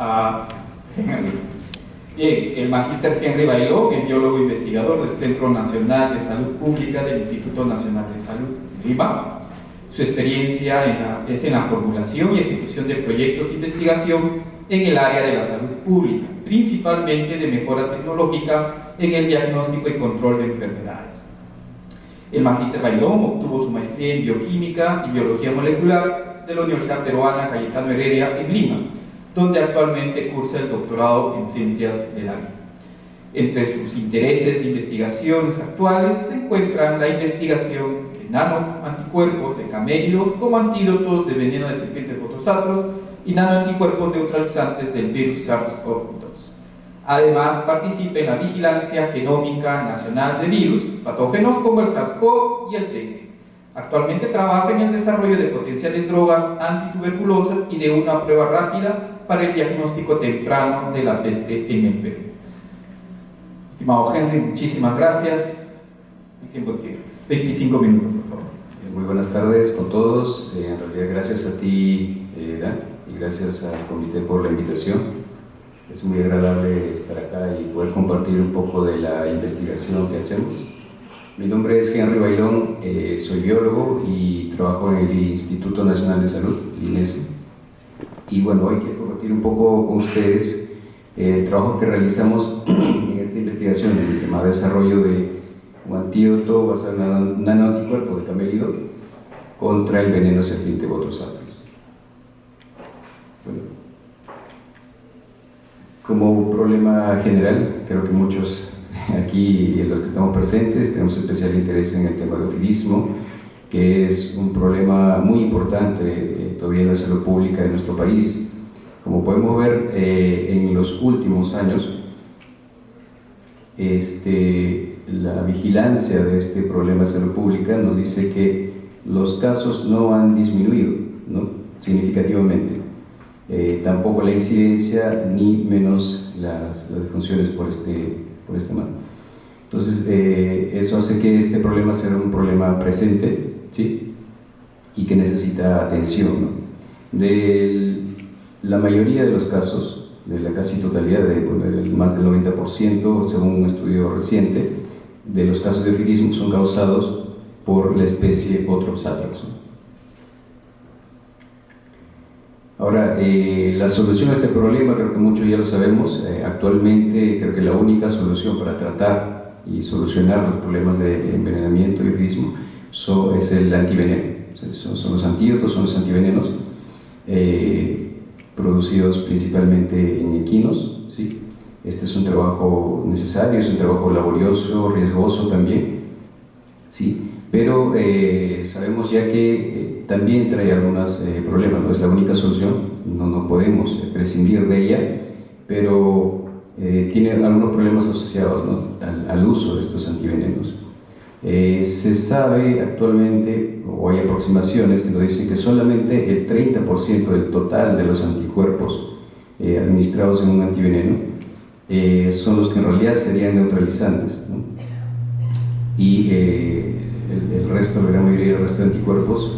a Henry. Bien, el magíster Henry Bailón es biólogo investigador del Centro Nacional de Salud Pública del Instituto Nacional de Salud, Lima. Su experiencia es en la formulación y ejecución de proyectos de investigación en el área de la salud pública, principalmente de mejora tecnológica en el diagnóstico y control de enfermedades. El magíster Bailón obtuvo su maestría en bioquímica y biología molecular de la Universidad Peruana Cayetano Heredia en Lima, donde actualmente cursa el doctorado en ciencias de la vida. Entre sus intereses de investigaciones actuales se encuentran la investigación de nanoanticuerpos de camélidos como antídotos de veneno de serpientes fotosatros y nanoanticuerpos neutralizantes del virus SARS-CoV-2. Además, participa en la vigilancia genómica nacional de virus patógenos como el SARS-CoV y el dengue. Actualmente trabaja en el desarrollo de potenciales drogas antituberculosas y de una prueba rápida para el diagnóstico temprano de la peste en el Perú. Estimado Henry, muchísimas gracias. ¿Y tiempo tienes? 25 minutos, por favor. Muy buenas tardes con todos. En realidad, gracias a ti, Dan, y gracias al comité por la invitación. Es muy agradable estar acá y poder compartir un poco de la investigación que hacemos. Mi nombre es Henry Bailón, soy biólogo y trabajo en el Instituto Nacional de Salud, INESE. Y bueno, hoy quiero compartir un poco con ustedes el trabajo que realizamos en esta investigación, el tema de desarrollo de un antídoto basado en nanoanticuerpo de camélido contra el veneno serpiente fotosatros. Bueno, como problema general, creo que muchos aquí, los que estamos presentes, tenemos especial interés en el tema de ofilismo, que es un problema muy importante todavía en la salud pública de nuestro país. Como podemos ver, en los últimos años, la vigilancia de este problema de salud pública nos dice que los casos no han disminuido, ¿no?, significativamente. Tampoco la incidencia ni menos las defunciones por este mal. Entonces, eso hace que este problema sea un problema presente, ¿sí?, y que necesita atención, ¿no? La mayoría de los casos, de la casi totalidad, más del 90%, según un estudio reciente, de los casos de ofilismo son causados por la especie Otropsathros, ¿no? Ahora, la solución a este problema, creo que muchos ya lo sabemos, actualmente creo que la única solución para tratar y solucionar los problemas de envenenamiento y ofilismo es el antiveneno. Son los antídotos, son los antivenenos producidos principalmente en equinos, ¿sí? Este es un trabajo necesario, es un trabajo laborioso, riesgoso también, ¿sí? Pero sabemos ya que también trae algunos problemas, no es la única solución, no podemos prescindir de ella, pero tiene algunos problemas asociados, ¿no?, al uso de estos antivenenos. Se sabe actualmente, o hay aproximaciones que nos dicen que solamente el 30% del total de los anticuerpos administrados en un antiveneno son los que en realidad serían neutralizantes, ¿no? Y el resto, la gran mayoría del resto de anticuerpos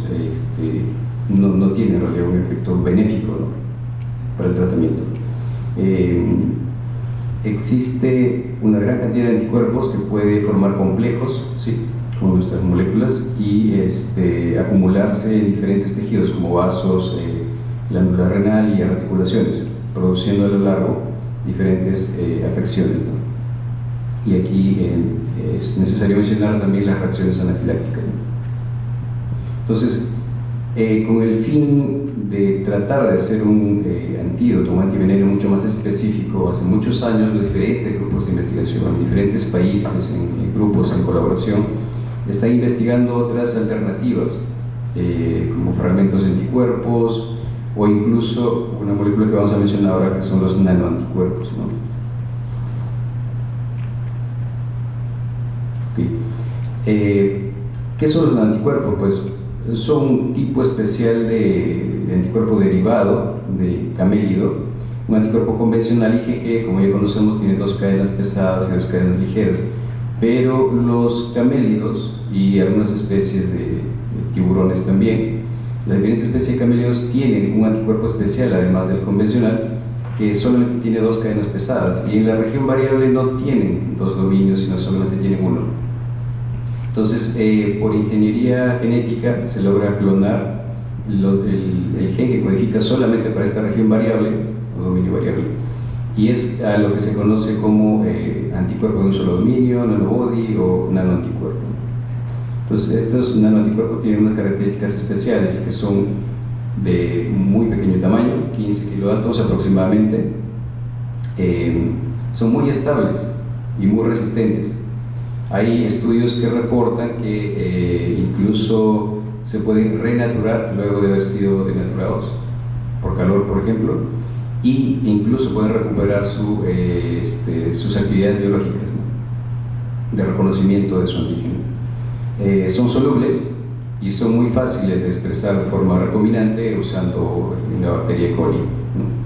no tiene en realidad un efecto benéfico, ¿no?, para el tratamiento. Existe una gran cantidad de anticuerpos que puede formar complejos, ¿sí?, con nuestras moléculas y acumularse en diferentes tejidos como vasos, glándula renal y articulaciones, produciendo a lo largo diferentes afecciones, ¿no? Y aquí es necesario mencionar también las reacciones anafilácticas, ¿no? Entonces, con el fin de tratar de hacer un antídoto, un antiveneno mucho más específico, hace muchos años los diferentes grupos de investigación, en diferentes países, en grupos en colaboración, están investigando otras alternativas, como fragmentos de anticuerpos o incluso una molécula que vamos a mencionar ahora, que son los nanoanticuerpos, ¿no? Okay. ¿Qué son los nanoanticuerpos? Pues son un tipo especial de anticuerpo derivado de camélido. Un anticuerpo convencional IgG, como ya conocemos, tiene dos cadenas pesadas y dos cadenas ligeras, pero los camélidos y algunas especies de tiburones también, las diferentes especies de camélidos tienen un anticuerpo especial, además del convencional, que solamente tiene 2 cadenas pesadas, y en la región variable no tienen 2 dominios, sino solamente tienen uno. Entonces, por ingeniería genética se logra clonar el gen que codifica solamente para esta región variable, o dominio variable, y es a lo que se conoce como anticuerpo de un solo dominio, nanobody o nanoanticuerpo. Entonces, estos nanoanticuerpos tienen unas características especiales que son de muy pequeño tamaño, 15 kiloátomos aproximadamente, son muy estables y muy resistentes. Hay estudios que reportan que incluso se pueden renaturar luego de haber sido denaturados por calor, por ejemplo, y incluso pueden recuperar sus actividades biológicas, ¿no?, de reconocimiento de su antígeno. Son solubles y son muy fáciles de expresar de forma recombinante usando la bacteria E. coli, ¿no?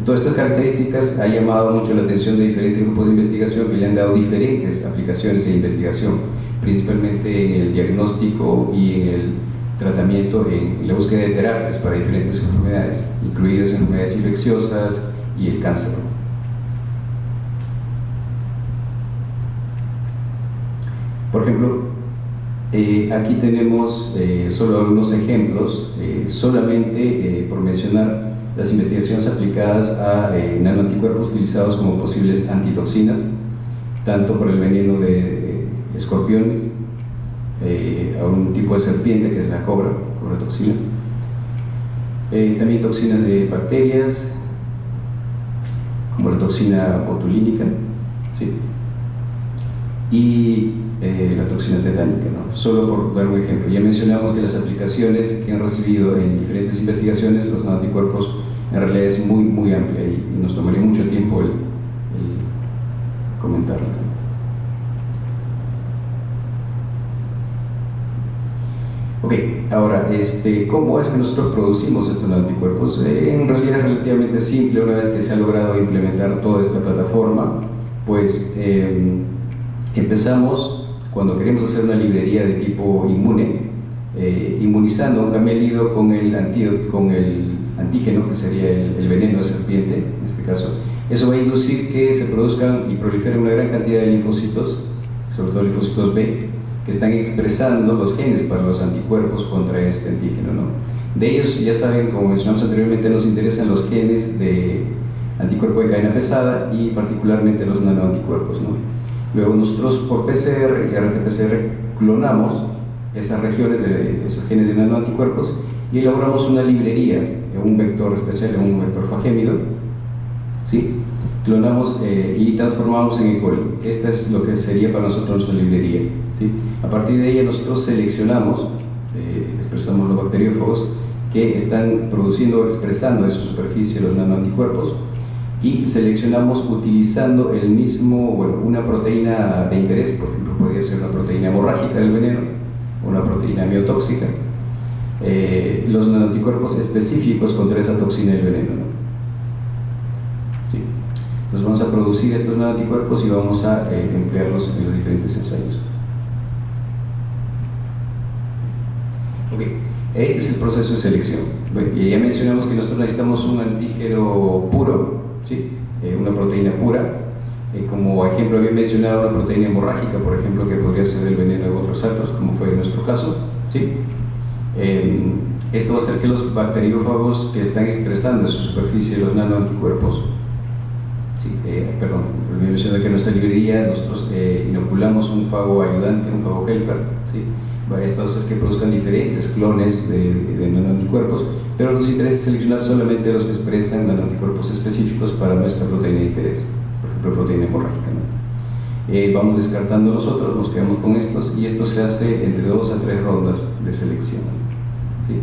Todas estas características han llamado mucho la atención de diferentes grupos de investigación que le han dado diferentes aplicaciones de investigación, principalmente en el diagnóstico y en el tratamiento, en la búsqueda de terapias para diferentes enfermedades, incluidas enfermedades infecciosas y el cáncer. Por ejemplo, aquí tenemos solo algunos ejemplos, solamente por mencionar las investigaciones aplicadas a nanoanticuerpos utilizados como posibles antitoxinas, tanto por el veneno de escorpiones, a un tipo de serpiente que es la cobra toxina, también toxinas de bacterias, como la toxina botulínica, ¿sí?, y la toxina tetánica, ¿no? Solo por dar un ejemplo. Ya mencionamos que las aplicaciones que han recibido en diferentes investigaciones los nanoanticuerpos en realidad es muy amplia y nos tomaría mucho tiempo el comentarlas, ¿no? Ok, ahora, ¿cómo es que nosotros producimos estos nanoanticuerpos? En realidad es relativamente simple. Una vez que se ha logrado implementar toda esta plataforma, pues empezamos, cuando queremos hacer una librería de tipo inmune, inmunizando a un camélido con el antígeno, que sería el veneno de serpiente, en este caso. Eso va a inducir que se produzcan y proliferen una gran cantidad de linfocitos, sobre todo linfocitos B, que están expresando los genes para los anticuerpos contra este antígeno, ¿no? De ellos, ya saben, como mencionamos anteriormente, nos interesan los genes de anticuerpo de cadena pesada y particularmente los nanoanticuerpos, ¿no? Luego nosotros por PCR y RT-PCR clonamos esas regiones de esos genes de nanoanticuerpos y elaboramos una librería en un vector especial, en un vector fagémido, ¿sí? Clonamos y transformamos en E. coli. Esta es lo que sería para nosotros nuestra librería, ¿sí? A partir de ella nosotros seleccionamos, expresamos los bacteriófagos que están produciendo o expresando en su superficie los nanoanticuerpos, y seleccionamos utilizando el mismo, una proteína de interés. Por ejemplo, podría ser una proteína hemorrágica del veneno, una proteína miotóxica, los nanoanticuerpos específicos contra esa toxina del veneno, ¿no? ¿Sí? Entonces vamos a producir estos nanoanticuerpos y vamos a emplearlos en los diferentes ensayos. Ok, este es el proceso de selección. Bueno, y ya mencionamos que nosotros necesitamos un antígeno puro, ¿sí? Una proteína pura. Como ejemplo había mencionado una proteína hemorrágica, por ejemplo, que podría ser el veneno de otros átomos, como fue en nuestro caso, ¿sí? Esto va a hacer que los bacteriófagos que están expresando en su superficie los nanoanticuerpos, ¿sí? Perdón, olvidé mencionar que en nuestra librería nosotros inoculamos un fago ayudante, un fago helper, ¿sí? Esto va a hacer que produzcan diferentes clones de nanoanticuerpos, pero nos interesa seleccionar solamente los que expresan nanoanticuerpos específicos para nuestra proteína de interés, por ejemplo, proteína hemorrágica, ¿no? Vamos descartando los otros, nos quedamos con estos, y esto se hace entre 2 a 3 rondas de selección, ¿sí?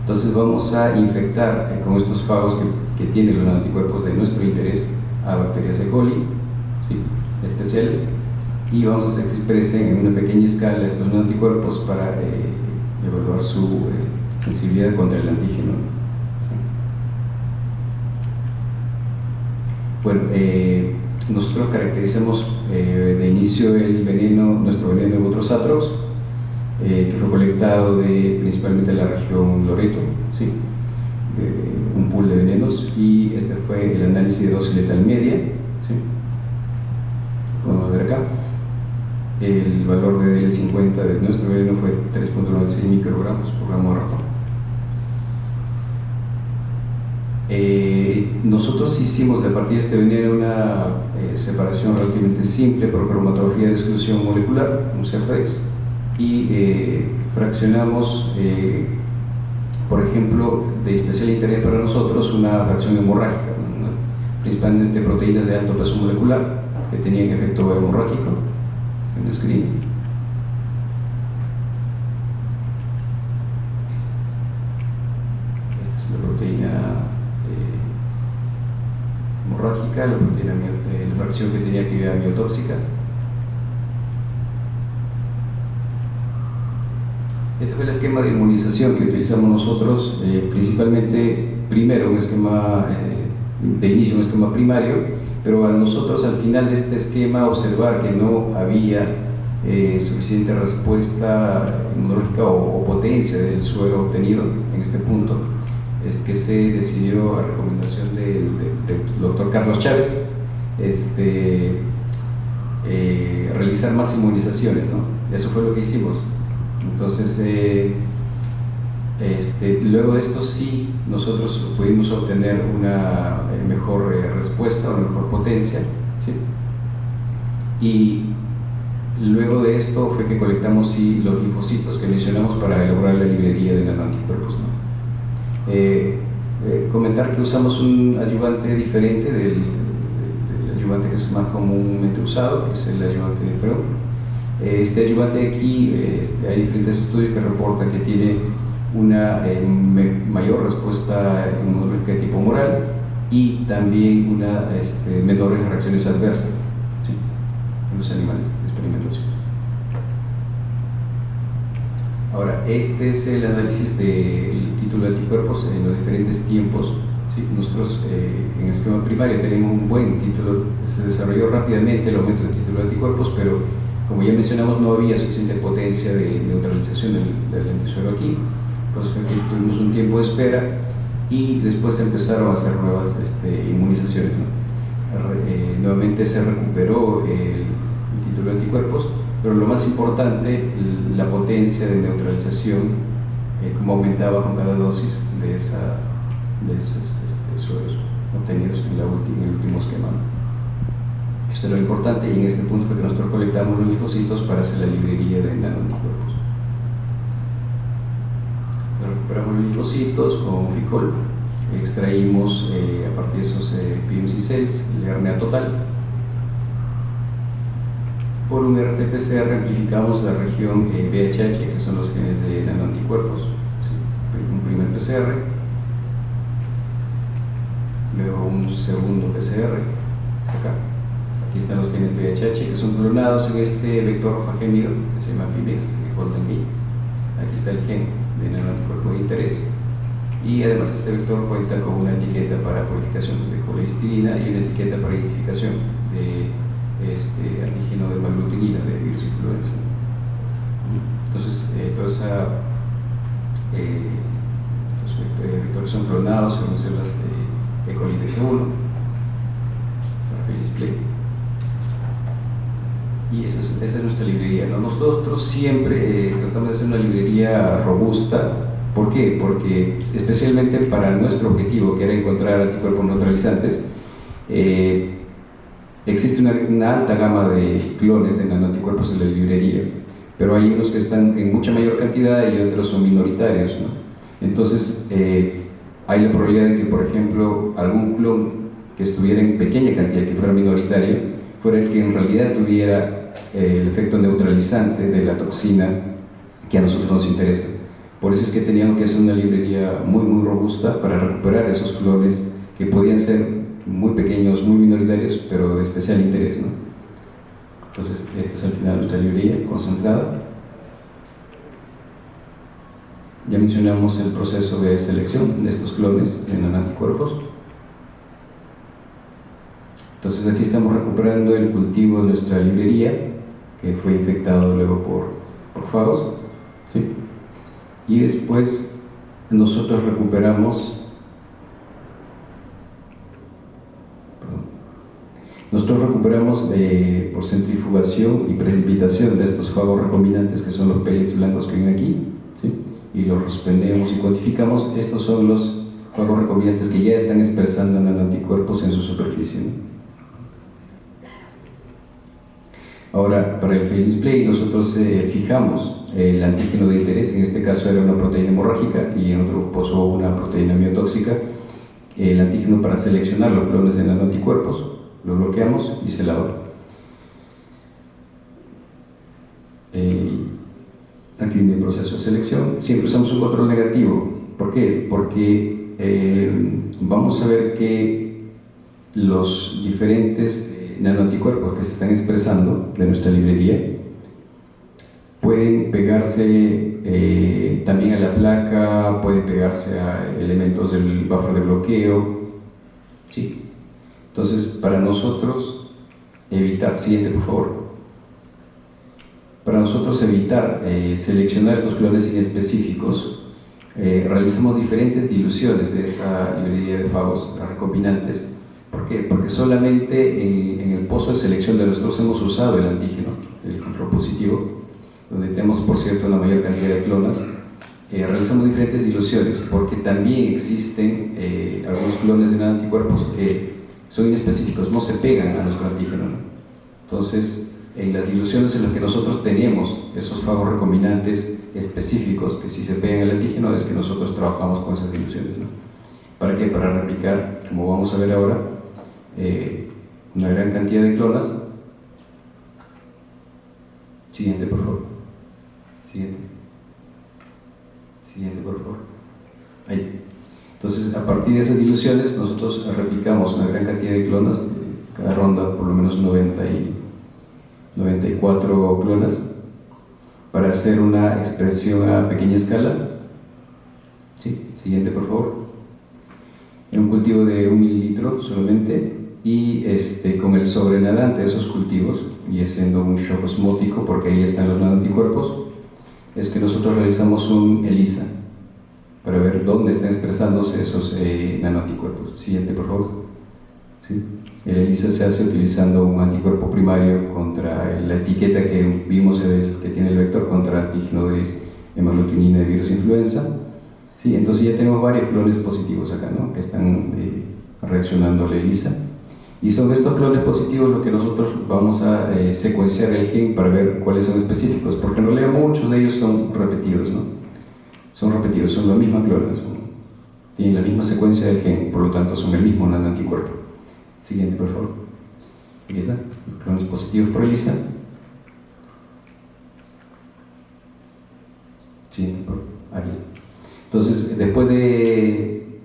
Entonces vamos a infectar con estos fagos que tienen los nanoanticuerpos de nuestro interés a bacterias E. coli, ¿sí?, especiales, y vamos a hacer que expresen en una pequeña escala estos nanoanticuerpos para evaluar su sensibilidad contra el antígeno, ¿sí? Bueno, nosotros caracterizamos de inicio el veneno, nuestro veneno de Botrosatrox, que fue colectado principalmente de la región Loreto, ¿sí? un pool de venenos, y este fue el análisis de dosis letal media, ¿sí? Podemos ver acá. El valor de DL50 de nuestro veneno fue 3.96 microgramos por gramo de ratón. Nosotros hicimos a partir de este veneno una separación relativamente simple por cromatografía de exclusión molecular, un CFDEX, y fraccionamos, por ejemplo, de especial interés para nosotros, una fracción hemorrágica, principalmente proteínas de alto peso molecular que tenían efecto hemorrágico en el screen. Esta es la proteína hemorrágica, la proteína, la fracción que tenía actividad miotóxica. Este fue el esquema de inmunización que utilizamos nosotros, principalmente, primero un esquema de inicio, un esquema primario, pero a nosotros al final de este esquema observar que no había suficiente respuesta inmunológica o potencia del suero obtenido en este punto, es que se decidió, a recomendación del doctor Carlos Chávez, realizar más inmunizaciones, ¿no? Eso fue lo que hicimos. Entonces, luego de esto sí, nosotros pudimos obtener una mejor respuesta, una mejor potencia, ¿sí? Y luego de esto fue que colectamos sí, los linfocitos que mencionamos para elaborar la librería de nanoanticuerpos, ¿no? Comentar que usamos un ayudante diferente del ayudante que es más comúnmente usado, que es el ayudante de Freud. Este ayudante aquí, hay diferentes estudios que reportan que tiene una mayor respuesta inmunológica de tipo humoral y también una menores reacciones adversas, ¿sí? En los animales de experimentación. Ahora, este es el análisis del título de anticuerpos en los diferentes tiempos, ¿sí? Nosotros en el esquema primario tenemos un buen título, se desarrolló rápidamente el aumento del título de anticuerpos, pero como ya mencionamos, no había suficiente potencia de neutralización del anticuerpo aquí, por eso tuvimos un tiempo de espera y después empezaron a hacer nuevas inmunizaciones, ¿no? Nuevamente se recuperó el título de anticuerpos, pero lo más importante, la potencia de neutralización, como aumentaba con cada dosis de esos sueros obtenidos en el último esquema. Esto es lo importante, y en este punto fue que nosotros colectamos los linfocitos para hacer la librería de nanoanticuerpos. Recuperamos los linfocitos con FICOL, extraímos a partir de esos PMC cells el RNA total. Por un RT-PCR amplificamos la región VHH, que son los genes de nanoanticuerpos, ¿sí? Un primer PCR, luego un segundo PCR, acá. Aquí están los genes VHH que son clonados en este vector fagémido que se llama PIMEX, de Holden Gate. Aquí está el gen de nanoanticuerpo de interés, y además este vector cuenta con una etiqueta para purificación de colegistirina y una etiqueta para identificación de antígeno de maglutinina de virus influenza. Entonces, toda esa los vectores son clonados según células de E. coli de G1 para que display. Y esa es nuestra librería, ¿no? Nosotros siempre tratamos de hacer una librería robusta. ¿Por qué? Porque especialmente para nuestro objetivo, que era encontrar anticuerpos neutralizantes, existe una alta gama de clones de nanoanticuerpos en la librería, pero hay unos que están en mucha mayor cantidad y otros son minoritarios, ¿no? Entonces, hay la probabilidad de que, por ejemplo, algún clon que estuviera en pequeña cantidad, que fuera minoritario, fuera el que en realidad tuviera el efecto neutralizante de la toxina que a nosotros nos interesa. Por eso es que teníamos que hacer una librería muy, muy robusta para recuperar esos clones que podían ser muy pequeños, muy minoritarios, pero de especial interés, ¿no? Entonces, esta es al final nuestra librería concentrada. Ya mencionamos el proceso de selección de estos clones de nanoanticuerpos. Entonces, aquí estamos recuperando el cultivo de nuestra librería, que fue infectado luego por fagos, ¿sí? Y después nosotros recuperamos Nosotros recuperamos por centrifugación y precipitación de estos fagos recombinantes, que son los pellets blancos que ven aquí, ¿sí? Y los suspendemos y cuantificamos. Estos son los fagos recombinantes que ya están expresando nanoanticuerpos en su superficie, ¿no? Ahora, para el phage display nosotros fijamos el antígeno de interés. En este caso era una proteína hemorrágica y en otro puso una proteína miotóxica. El antígeno para seleccionar los clones de nanoanticuerpos, lo bloqueamos y se lava. Aquí viene el proceso de selección. Siempre usamos un control negativo. ¿Por qué? Porque vamos a ver que los diferentes nanoanticuerpos que se están expresando de nuestra librería pueden pegarse también a la placa, pueden pegarse a elementos del buffer de bloqueo, ¿sí? Entonces, para nosotros evitar, siguiente por favor, para nosotros evitar seleccionar estos clones inespecíficos, realizamos diferentes diluciones de esa librería de fagos recombinantes. ¿Por qué? Porque solamente en el pozo de selección de nosotros hemos usado el antígeno, el control positivo, donde tenemos, por cierto, la mayor cantidad de clonas. Realizamos diferentes diluciones porque también existen algunos clones de nanoanticuerpos que son inespecíficos, no se pegan a nuestro antígeno, ¿no? Entonces, en las diluciones en las que nosotros tenemos esos fagos recombinantes específicos que si se pegan al antígeno, es que nosotros trabajamos con esas diluciones, ¿no? ¿Para qué? Para replicar, como vamos a ver ahora, una gran cantidad de clonas. Siguiente, por favor. Siguiente, por favor. Ahí. Entonces, a partir de esas diluciones, nosotros replicamos una gran cantidad de clonas, cada ronda por lo menos 94 clonas, para hacer una expresión a pequeña escala. Sí. Siguiente, por favor. En un cultivo de 1 mililitro solamente, y con el sobrenadante de esos cultivos, y haciendo un shock osmótico, porque ahí están los nanoanticuerpos, es que nosotros realizamos un ELISA para ver dónde están expresándose esos nanoanticuerpos. Siguiente, por favor. ¿Sí? El ELISA se hace utilizando un anticuerpo primario contra la etiqueta que vimos que tiene el vector contra antígeno de hemaglutinina de virus influenza. Sí, entonces ya tenemos varios clones positivos acá, ¿no? Que están reaccionando a la ELISA. Y son estos clones positivos lo que nosotros vamos a secuenciar el gen para ver cuáles son específicos, porque en realidad muchos de ellos son repetidos, ¿no? Son repetidos, son la misma clones, tienen la misma secuencia del gen, por lo tanto son el mismo nanoanticuerpo. Siguiente, por favor. Aquí está, clones positivos por ELISA. Siguiente, por favor. Aquí está. Entonces, después de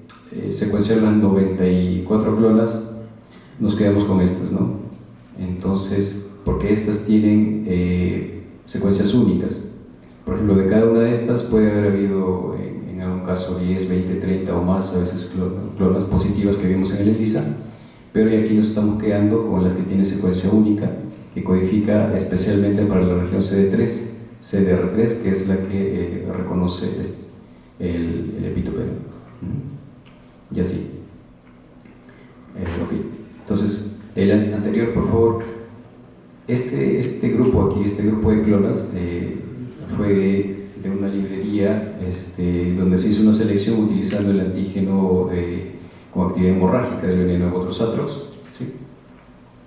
secuenciar las 94 clonas, nos quedamos con estas, ¿no? Entonces, porque estas tienen secuencias únicas. Por ejemplo, de cada una de estas puede haber habido, en algún caso, 10, 20, 30 o más, a veces clonas positivas que vimos en el ELISA, pero aquí nos estamos quedando con las que tienen secuencia única, que codifica especialmente para la región CD3, CDR3, que es la que reconoce el epitope. Y así. Ok. Entonces, el anterior, por favor. Este grupo aquí, este grupo de clonas, fue de una librería donde se hizo una selección utilizando el antígeno con actividad hemorrágica del veneno de Botrosatrox, ¿sí?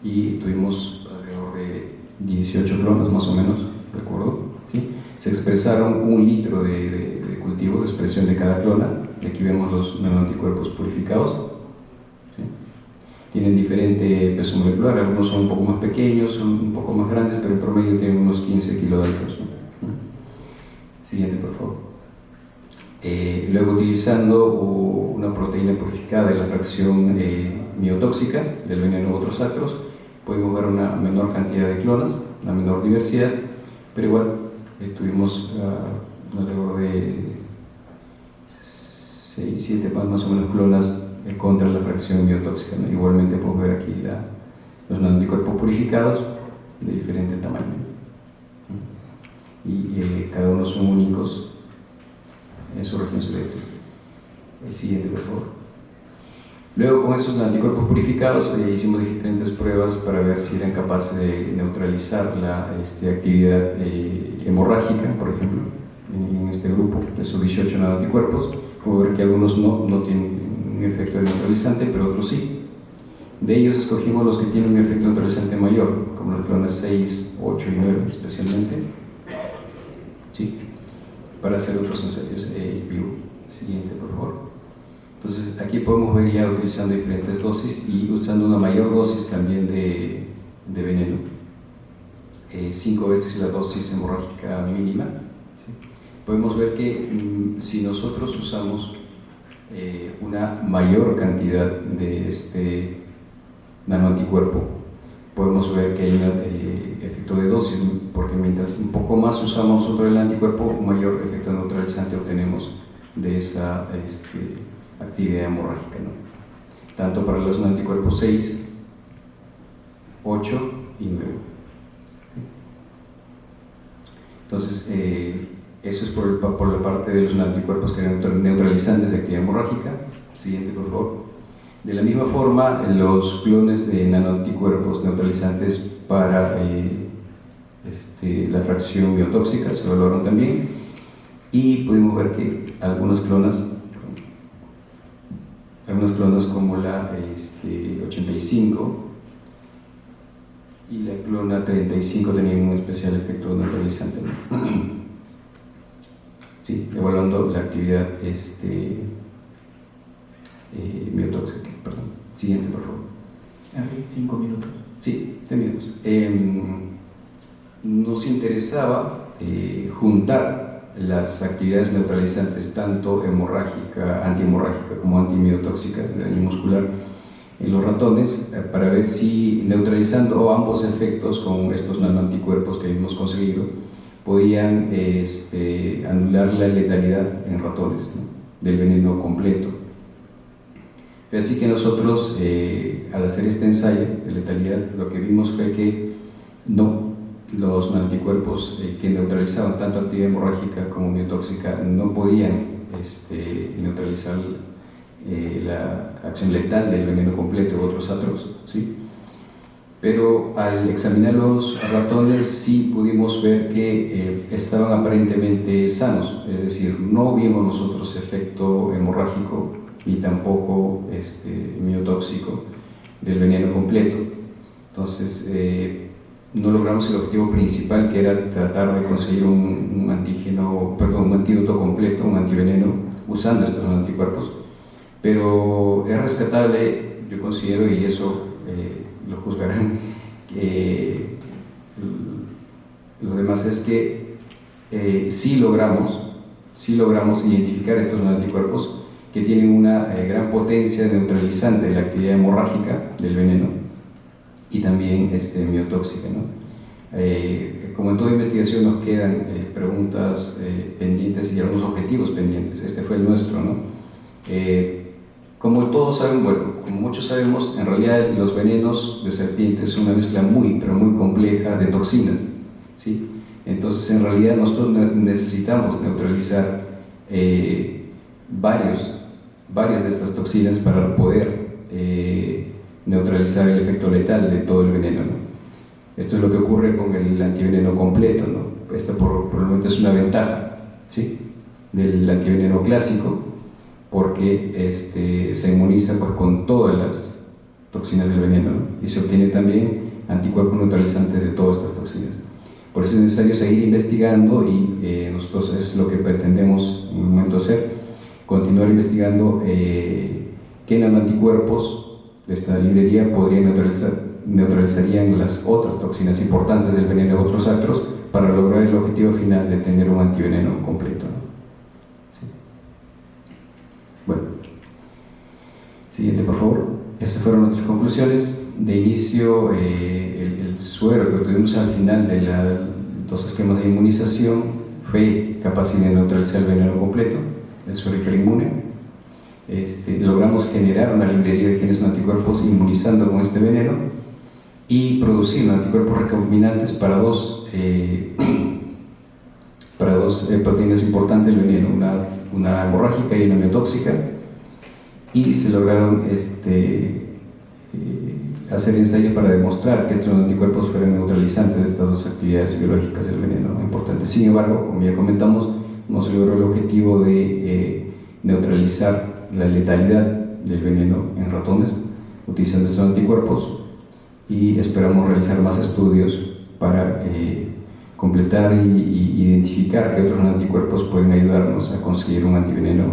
Y tuvimos alrededor de 18 clonas, más o menos, recuerdo, ¿sí? Se expresaron 1 litro de cultivo de expresión de cada clona. Aquí vemos los nanoanticuerpos purificados. Tienen diferente peso molecular, algunos son un poco más pequeños, son un poco más grandes, pero en promedio tienen unos 15 kilodaltons, ¿no? Siguiente, por favor. Luego, utilizando una proteína purificada de la fracción miotóxica del veneno Botrosatrox, podemos ver una menor cantidad de clonas, una menor diversidad, pero igual tuvimos alrededor de 6, 7 más o menos clonas contra la fracción biotóxica, ¿no? Igualmente podemos ver aquí los nanoanticuerpos purificados de diferente tamaño, y cada uno son únicos en su región CD3. El siguiente, por favor. Luego, con esos anticuerpos purificados, hicimos diferentes pruebas para ver si eran capaces de neutralizar la actividad hemorrágica, por ejemplo, en este grupo, de esos 18 nanoanticuerpos. Puedo ver que algunos no tienen un efecto neutralizante, pero otros sí. De ellos escogimos los que tienen un efecto neutralizante mayor, como los clones 6, 8 y 9 especialmente, ¿sí? Para hacer otros ensayos vivo. Siguiente, por favor. Entonces, aquí podemos ver ya utilizando diferentes dosis y usando una mayor dosis también de veneno, 5 veces la dosis hemorrágica mínima. ¿Sí? Podemos ver que si nosotros usamos una mayor cantidad de este nanoanticuerpo, podemos ver que hay un efecto de dosis, porque mientras un poco más usamos nosotros el anticuerpo, un mayor efecto neutralizante obtenemos de esa actividad hemorrágica, ¿no? Tanto para los anticuerpos 6, 8 y 9. Entonces, eso es por la parte de los anticuerpos que eran neutralizantes de actividad hemorrágica. Siguiente, por favor. De la misma forma, los clones de nanoanticuerpos neutralizantes para la fracción biotóxica se evaluaron también, y pudimos ver que algunas clonas como la 85 y la clona 35 tenían un especial efecto neutralizante, ¿no? Sí, evaluando la actividad biotóxica. Perdón. Siguiente, por favor. 5 minutos. Sí, terminamos. Nos interesaba juntar las actividades neutralizantes, tanto hemorrágica, antihemorrágica como antimiotóxica, de daño muscular, en los ratones, para ver si neutralizando ambos efectos con estos nanoanticuerpos que hemos conseguido, podían anular la letalidad en ratones, ¿no? Del veneno completo. Así que nosotros, al hacer este ensayo de letalidad, lo que vimos fue que los anticuerpos que neutralizaban tanto actividad hemorrágica como biotóxica no podían neutralizar la acción letal del veneno completo u otros átomos, ¿sí? Pero al examinar los ratones sí pudimos ver que estaban aparentemente sanos, es decir, no vimos nosotros efecto hemorrágico ni tampoco miotóxico del veneno completo. Entonces, no logramos el objetivo principal, que era tratar de conseguir un antídoto completo, un antiveneno, usando estos anticuerpos. Pero es rescatable, yo considero, y eso lo juzgarán, lo demás es que sí logramos identificar estos anticuerpos que tienen una gran potencia neutralizante de la actividad hemorrágica del veneno y también miotóxica, ¿no? Como en toda investigación nos quedan preguntas pendientes y algunos objetivos pendientes. Este fue el nuestro, ¿no? Como todos saben, como muchos sabemos, en realidad los venenos de serpientes son una mezcla pero muy compleja de toxinas, ¿sí? Entonces, en realidad nosotros necesitamos neutralizar varias de estas toxinas para poder neutralizar el efecto letal de todo el veneno, ¿no? Esto es lo que ocurre con el antiveneno completo, ¿no? Esta por el momento es una ventaja, ¿sí?, del antiveneno clásico, porque se inmuniza con todas las toxinas del veneno, ¿no? Y se obtiene también anticuerpos neutralizantes de todas estas toxinas. Por eso es necesario seguir investigando, y nosotros es lo que pretendemos en un momento hacer, continuar investigando qué nanoanticuerpos de esta librería neutralizarían las otras toxinas importantes del veneno de otros ácaros para lograr el objetivo final de tener un antiveneno completo, ¿no? ¿Sí? Bueno, siguiente, por favor. Estas fueron nuestras conclusiones. De inicio, el suero que obtuvimos al final de los esquemas de inmunización fue capaz de neutralizar el veneno completo, el suero hiperinmune. Logramos generar una librería de genes anticuerpos inmunizando con este veneno y producir anticuerpos recombinantes para dos proteínas importantes del veneno, una hemorrágica y una miotóxica. y se lograron hacer ensayos para demostrar que estos anticuerpos fueron neutralizantes de estas dos actividades biológicas del veneno importantes. Sin embargo, como ya comentamos, no se logró el objetivo de neutralizar la letalidad del veneno en ratones utilizando estos anticuerpos, y esperamos realizar más estudios para completar y identificar qué otros anticuerpos pueden ayudarnos a conseguir un antiveneno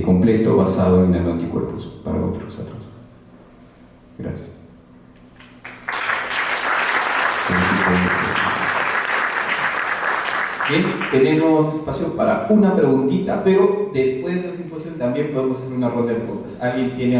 completo basado en nanoanticuerpos para otros datos. Gracias. Bien, tenemos espacio para una preguntita, pero después de la simposión también podemos hacer una ronda de preguntas. ¿Alguien tiene